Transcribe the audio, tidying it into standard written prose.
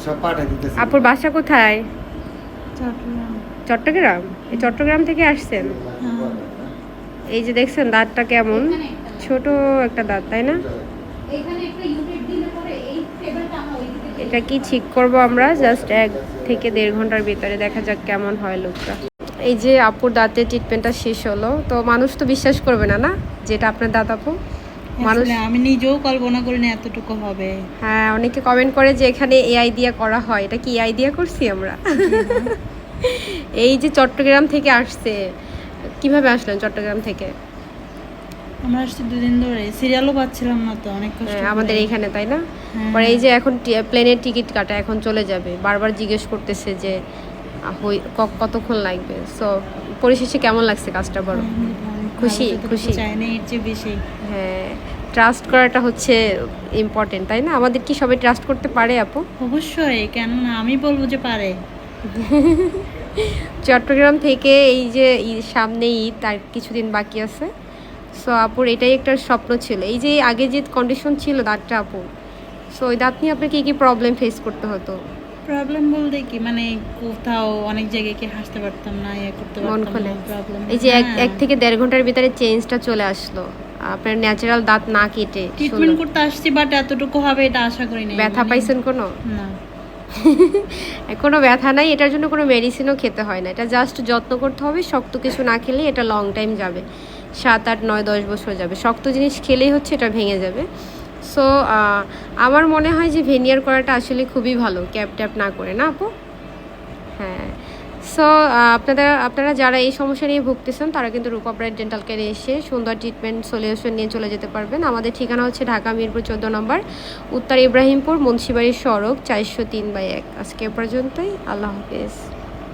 সব পাঠা দিতেছি। আপুর বাসা কোথায়? চট্টগ্রাম। চট্টগ্রাম। এই চট্টগ্রাম থেকে আসছেন? হ্যাঁ। এই যে দেখছেন দাঁতটা কেমন ছোট একটা দাঁত, তাই না? এটা কি ঠিক করব আমরা জাস্ট 1 থেকে 1.5 ঘন্টার ভিতরে, দেখা যাক কেমন হয় লুকটা। এই যে আপুর দাঁতের ট্রিটমেন্টটা শেষ হলো, তো মানুষ তো বিশ্বাস করবে না, না যেটা আপনার দাঁত আপু। মানুষ, আসলে আমি নিজেও কল্পনা করি না এতটুকু হবে। হ্যাঁ, অনেকে কমেন্ট করে যে এখানে এআই দিয়ে করা হয়। এটা কি এআই দিয়ে করছি আমরা? এই যে চট্টগ্রাম থেকে আসছে, কিভাবে আসলেন চট্টগ্রাম থেকে? আমরা আসছি 2 দিন ধরে, সিরিয়ালও পাচ্ছিলাম না তো, অনেক কষ্ট। আমাদের এইখানে, তাই না? হ্যাঁ। পরে এই যে এখন প্লেনের টিকিট কাটা, এখন চলে যাবে, বারবার জিজ্ঞেস করতেছে যে কতক্ষণ লাগবে। সো পরিশেষে কেমন লাগছে কাজটা বলো? খুশি? খুশি? চাই না এর চেয়ে বেশি। হ্যাঁ, ট্রাস্ট করাটা হচ্ছে ইম্পর্টেন্ট, তাই না? আমাদের কি সবাই ট্রাস্ট করতে পারে আপু? অবশ্যই, কেন না, আমি বলবো যে পারে। চট্টগ্রাম থেকে এই যে সামনে ঈদ, তার কিছুদিন বাকি আছে। সো আপুর এটাই একটা স্বপ্ন ছিল, এই যে আগে যে কন্ডিশন ছিল দাঁতটা আপু, সো ওই দাঁত নিয়ে আপনাকে কি প্রবলেম ফেস করতে হতো? প্রবলেম বলতে কি, মানে কোথাও অনেক জায়গায় কি হাসতে পারতাম না, করতে মন পারতাম খুলে না, প্রবলেম। এই যে 1 থেকে 1.5 ঘন্টার ভিতরে চেঞ্জটা চলে আসলো, আপনার ন্যাচারাল দাঁত না কেটে ট্রিটমেন্ট করতে আসছি, বাট এতটুকু হবে এটা আশা করি না। ব্যথা পাইছেন কোনো? না। কোনো ব্যথা নাই, এটার জন্য কোনো মেডিসিনও খেতে হয় না, এটা জাস্ট যত্ন করতে হবে। শক্ত কিছু না খেলে এটা লং টাইম যাবে, 7, 8, 9, 10 বছর যাবে। শক্ত জিনিস খেলেই হচ্ছে এটা ভেঙে যাবে। সো আমার মনে হয় যে ভেনিয়ার করাটা আসলে খুবই ভালো, ক্যাপ ট্যাপ না করে, না আপু? হ্যাঁ। সো আপনারা যারা এই সমস্যা নিয়ে ভুগতেছেন, তারা কিন্তু রূপা ব্রাইট ডেন্টাল কেয়ারে এসে সুন্দর ট্রিটমেন্ট সলিউশন নিয়ে চলে যেতে পারবেন। আমাদের ঠিকানা হচ্ছে ঢাকা মিরপুর 14 নম্বর, উত্তর ইব্রাহিমপুর, মুন্সিবাড়ি সড়ক 403/1। আজকে পর্যন্তই, আল্লাহ হাফেজ।